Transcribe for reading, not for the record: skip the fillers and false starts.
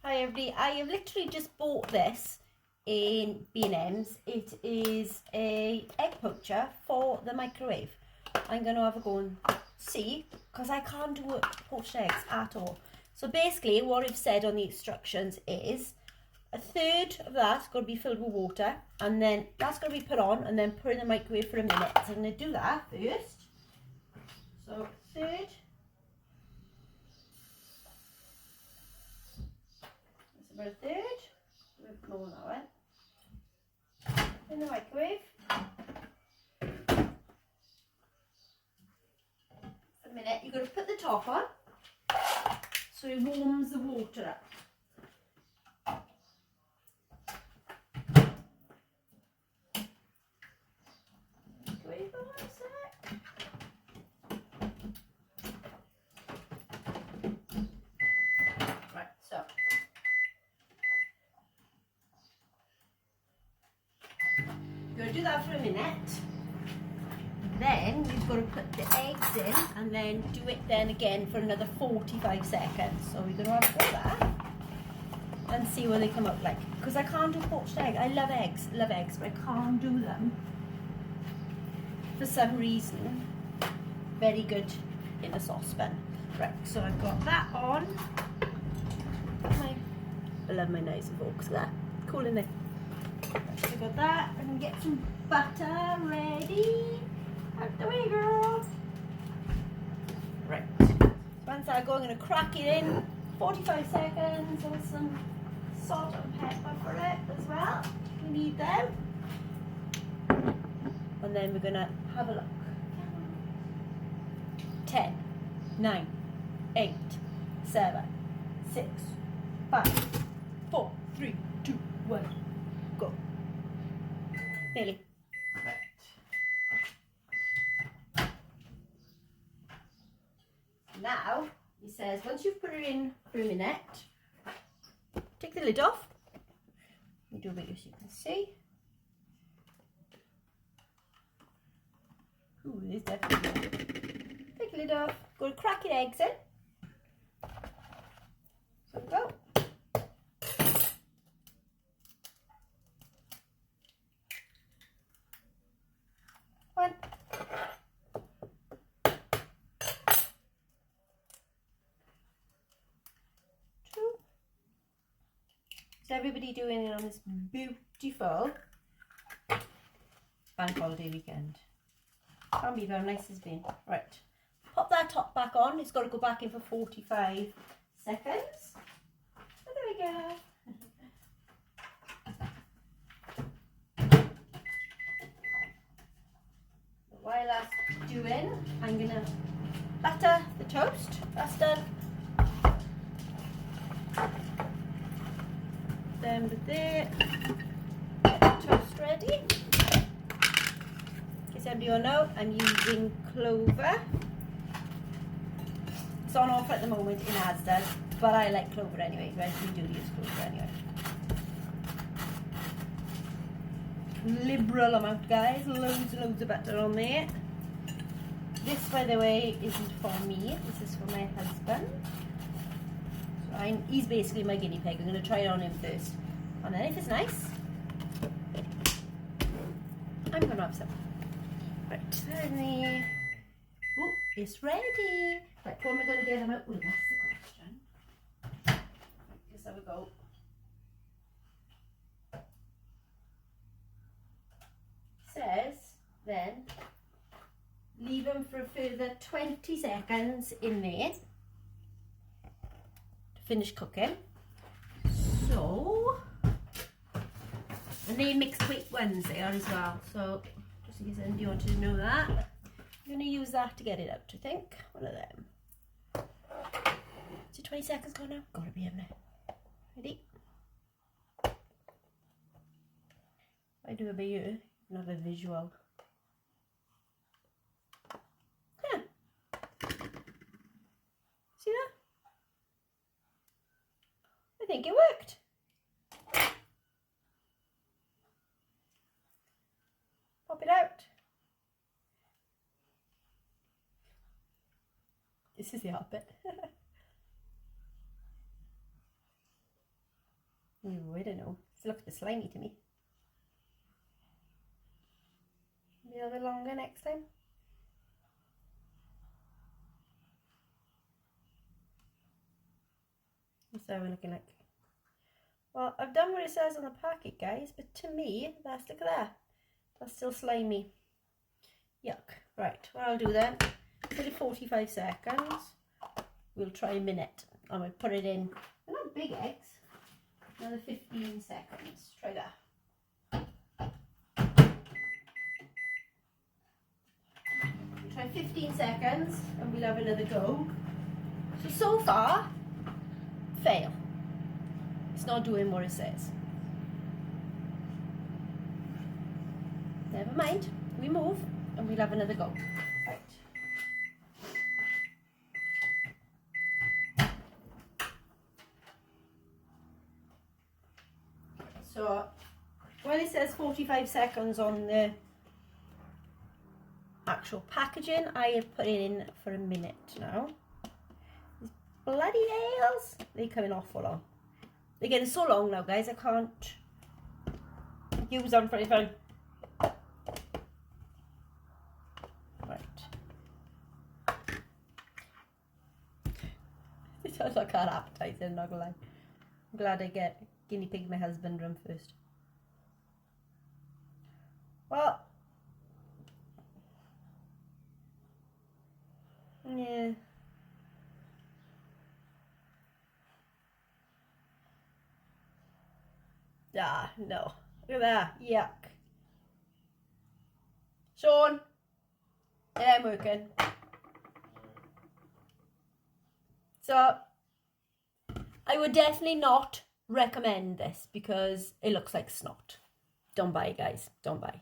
I have literally just bought this in B&M's. It is a egg poacher for the microwave. I'm going to have a go and see, because I can't do poached eggs at all. So basically what I've said on the instructions is a third of that's got to be filled with water, and then that's got to be put on and then put in the microwave for a minute. So I'm going to do that first. So a third. That's about a third. A bit more now, in the microwave. For a minute. You've got to put the top on so it warms the water up. Right, so you're going to do that for a minute. Then you've got to put the eggs in and then do it then again for another 45 seconds. So we're going to have to do that and see what they come out like. Because I can't do poached egg. I love eggs, but I can't do them for some reason. Very good in a saucepan. Right, so I've got that on. I love my knives and forks. That cool in there. Right, so I've got that. I can get some butter ready. Out the way, girl. Right. So once I go, I'm going to crack it in. 45 seconds with some salt and pepper for it as well. We need them. And then we're going to have a look. 10, 9, 8, 7, 6, 5, 4, 3, 2, 1, go. Nearly. Now, he says, once you've put it in for a minute, take the lid off. Let me do a bit so you can see. Ooh, there's definitely more. Take the lid off. Go to cracking eggs in. So go. One. So everybody doing it on this beautiful bank holiday weekend. Can't believe how nice it's been. Right, pop that top back on. It's got to go back in for 45 seconds. So there we go. While that's doing, I'm gonna batter the toast. That's done. Then with there, get the toast ready. In case anybody will know, I'm using clover. It's on offer at the moment in Asda, but I like clover anyway. I do use clover anyway. Liberal amount, guys. Loads and loads of butter on there. This, by the way, isn't for me. This is for my husband. He's basically my guinea pig. I'm going to try it on him first. And then if it's nice, I'm going to have some. Right, then oh, it's ready. Right, what am I going to get them out with? That's the question. Right, guess there we go. Says, then, leave them for a further 20 seconds in there. Finish cooking. So, and they mixed weight ones they are as well. So, just in case anybody wanted to know that, I'm going to use that to get it out. I think one of them. Is it 20 seconds gone now? Gotta be in there. Ready? I do it by you, not a visual. Yeah. See that? I think it worked. Pop it out. This is the hard bit. Ooh, I don't know. It looks a bit slimy to me. Maybe a little bit longer next time. What's that one looking like? Well, I've done what it says on the packet, guys, but to me, look at that. That's still slimy. Yuck. Right, what I'll do then, put it 45 seconds. We'll try a minute. I'm going to put it in, they're not big eggs. Another 15 seconds. Try that. We'll try 15 seconds and we'll have another go. So far, fail. It's not doing what it says. Never mind, we move and we'll have another go. Right. So, when it says 45 seconds on the actual packaging, I have put it in for a minute now. These bloody nails, they're coming off for long. They're getting so long now, guys, I can't use them for anything. Right. It sounds like an appetizer, I'm not gonna lie. I'm glad I get guinea pig my husband run first. Well, yeah. Ah, no. Look at that. Yuck. Sean, it ain't working. So, I would definitely not recommend this because it looks like snot. Don't buy, guys. Don't buy.